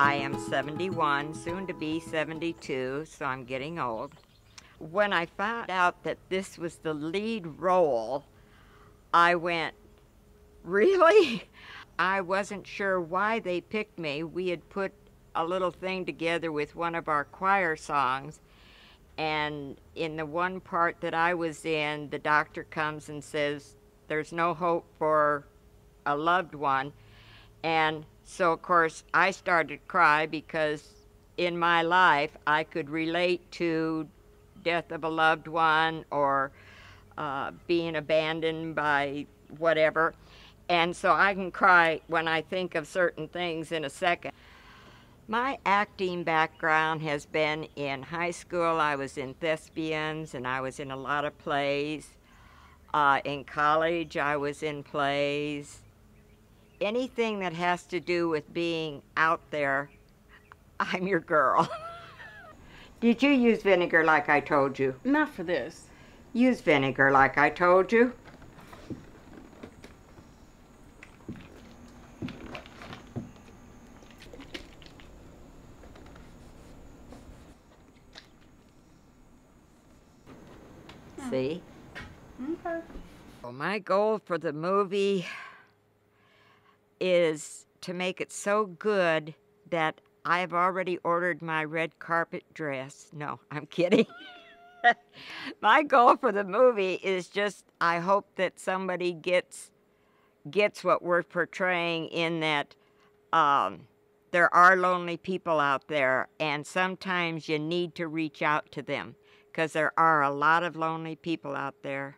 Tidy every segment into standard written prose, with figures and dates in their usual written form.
I am 71, soon to be 72, so I'm getting old. When I found out that this was the lead role, I went, really? I wasn't sure why they picked me. We had put a little thing together with one of our choir songs, and in the one part that I was in, the doctor comes and says, there's no hope for a loved one. And so, of course, I started to cry because in my life I could relate to death of a loved one or being abandoned by whatever. And so I can cry when I think of certain things in a second. My acting background has been in high school. I was in thespians and I was in a lot of plays. In college, I was in plays. Anything that has to do with being out there, I'm your girl. Did you use vinegar like I told you? Not for this. Use vinegar like I told you. See? Okay. Well, my goal for the movie is to make it so good that I've already ordered my red carpet dress. No, I'm kidding. My goal for the movie is just, I hope that somebody gets what we're portraying, in that there are lonely people out there, and sometimes you need to reach out to them, because there are a lot of lonely people out there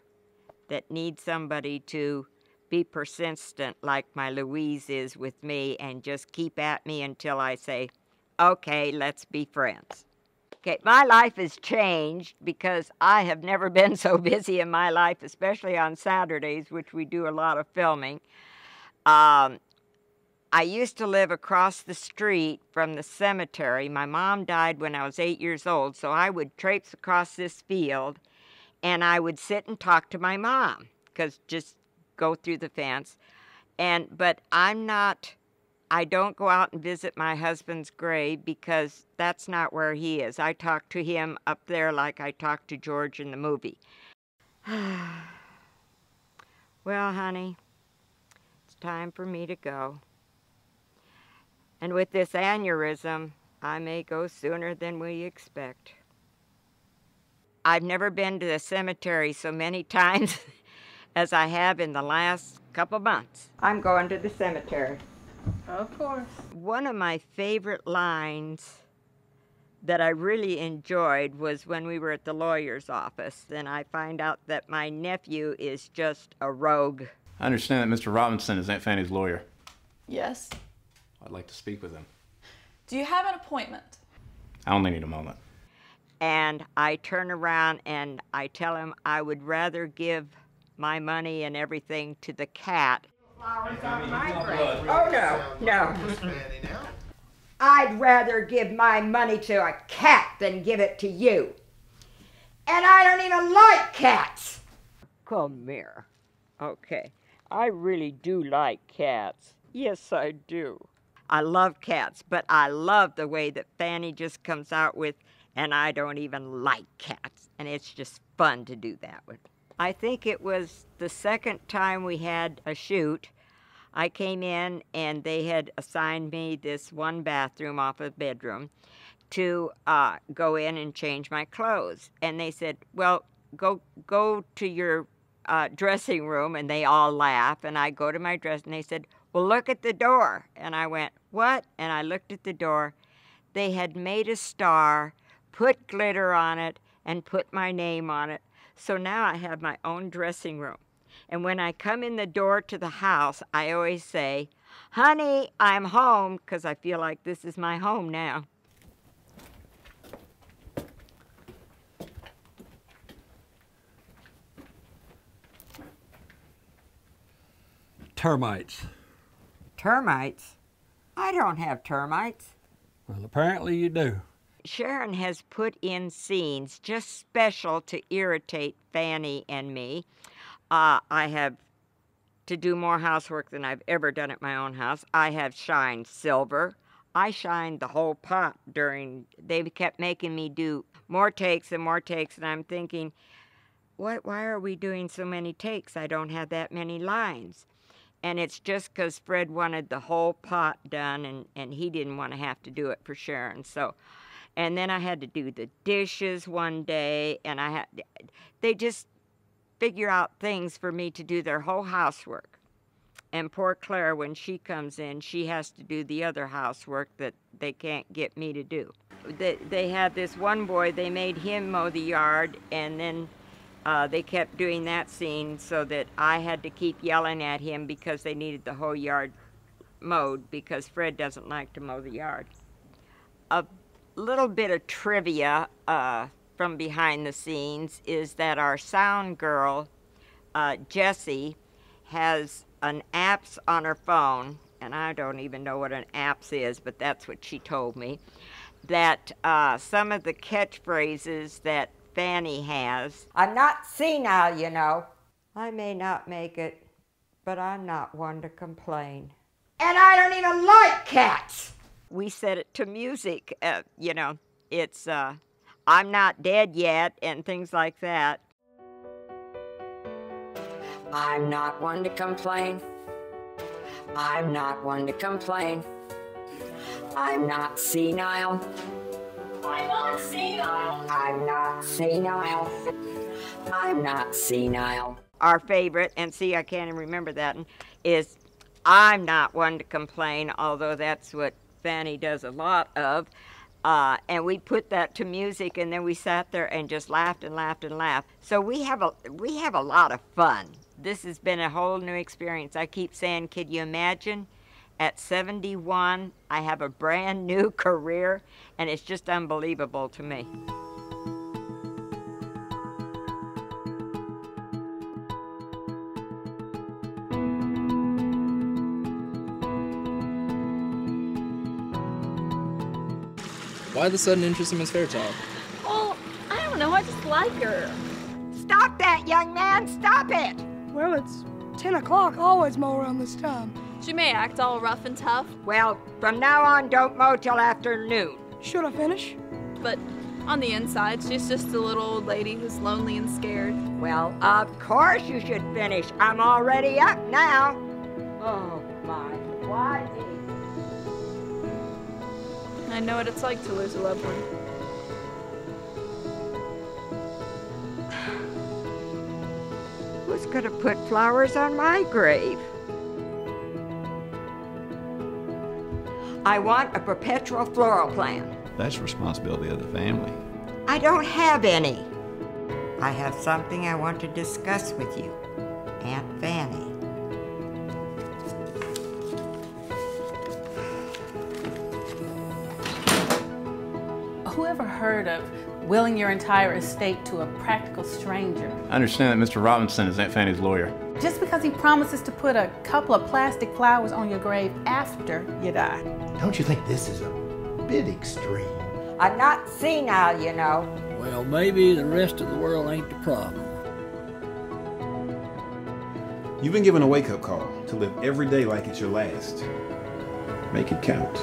that need somebody to be persistent like my Louise is with me and just keep at me until I say, okay, let's be friends. Okay, my life has changed because I have never been so busy in my life, especially on Saturdays, which we do a lot of filming. I used to live across the street from the cemetery. My mom died when I was 8 years old, so I would traipse across this field and I would sit and talk to my mom, because just go through the fence. But I don't go out and visit my husband's grave because that's not where he is. I talk to him up there like I talk to George in the movie. Well, honey, it's time for me to go. And with this aneurysm, I may go sooner than we expect. I've never been to the cemetery so many times as I have in the last couple months. I'm going to the cemetery. Of course. One of my favorite lines that I really enjoyed was when we were at the lawyer's office, and I find out that my nephew is just a rogue. I understand that Mr. Robinson is Aunt Fanny's lawyer. Yes. I'd like to speak with him. Do you have an appointment? I only need a moment. And I turn around and I tell him I would rather give my money and everything to the cat. Flowers on my grave. Oh, no. I'd rather give my money to a cat than give it to you. And I don't even like cats. Come here. Okay. I really do like cats. Yes, I do. I love cats, but I love the way that Fannie just comes out with, and I don't even like cats. And it's just fun to do that with. I think it was the second time we had a shoot. I came in and they had assigned me this one bathroom off a bedroom to go in and change my clothes. And they said, well, go to your dressing room, and they all laugh. And I go to my dress and they said, well, look at the door. And I went, what? And I looked at the door. They had made a star, put glitter on it, and put my name on it. So now I have my own dressing room. And when I come in the door to the house, I always say, honey, I'm home, because I feel like this is my home now. Termites. Termites? I don't have termites. Well, apparently you do. Sharon has put in scenes just special to irritate Fannie and me. I have to do more housework than I've ever done at my own house. I have shined silver. I shined the whole pot they kept making me do more takes and more takes, and I'm thinking, why are we doing so many takes? I don't have that many lines. And it's just because Fred wanted the whole pot done, and he didn't want to have to do it for Sharon. So, and then I had to do the dishes one day, and they just figure out things for me to do their whole housework. And poor Claire, when she comes in, she has to do the other housework that they can't get me to do. They had this one boy, they made him mow the yard, and then they kept doing that scene so that I had to keep yelling at him because they needed the whole yard mowed because Fred doesn't like to mow the yard. A little bit of trivia from behind the scenes is that our sound girl, Jessie, has an apps on her phone, and I don't even know what an apps is, but that's what she told me, that some of the catchphrases that Fannie has. I'm not senile, you know. I may not make it, but I'm not one to complain. And I don't even like cats. We set it to music, you know. It's I'm not dead yet and things like that. I'm not one to complain. I'm not one to complain. I'm not senile. I'm not senile. I'm not senile. I'm not senile. Our favorite, and see, I can't even remember that, is I'm not one to complain, although that's what Fannie does a lot of. And we put that to music, and then we sat there and just laughed and laughed and laughed. So we have a lot of fun. This has been a whole new experience. I keep saying, could you imagine? At 71, I have a brand new career, and it's just unbelievable to me. Why the sudden interest in Miss Fairchild? Well, I don't know, I just like her. Stop that, young man, stop it! Well, it's 10 o'clock. I always mow around this time. She may act all rough and tough, Well, from now on, don't mow till afternoon. Should I finish? but on the inside, she's just a little old lady who's lonely and scared. Well, of course you should finish. I'm already up now. Oh, my Whitey. I know what it's like to lose a loved one. Who's gonna put flowers on my grave? I want a perpetual floral plan. That's the responsibility of the family. I don't have any. I have something I want to discuss with you, Aunt Fannie. Whoever heard of willing your entire estate to a practical stranger? I understand that Mr. Robinson is Aunt Fanny's lawyer. Just because he promises to put a couple of plastic flowers on your grave after you die. Don't you think this is a bit extreme? I'm not senile, you know. Well, maybe the rest of the world ain't the problem. You've been given a wake-up call to live every day like it's your last. Make it count.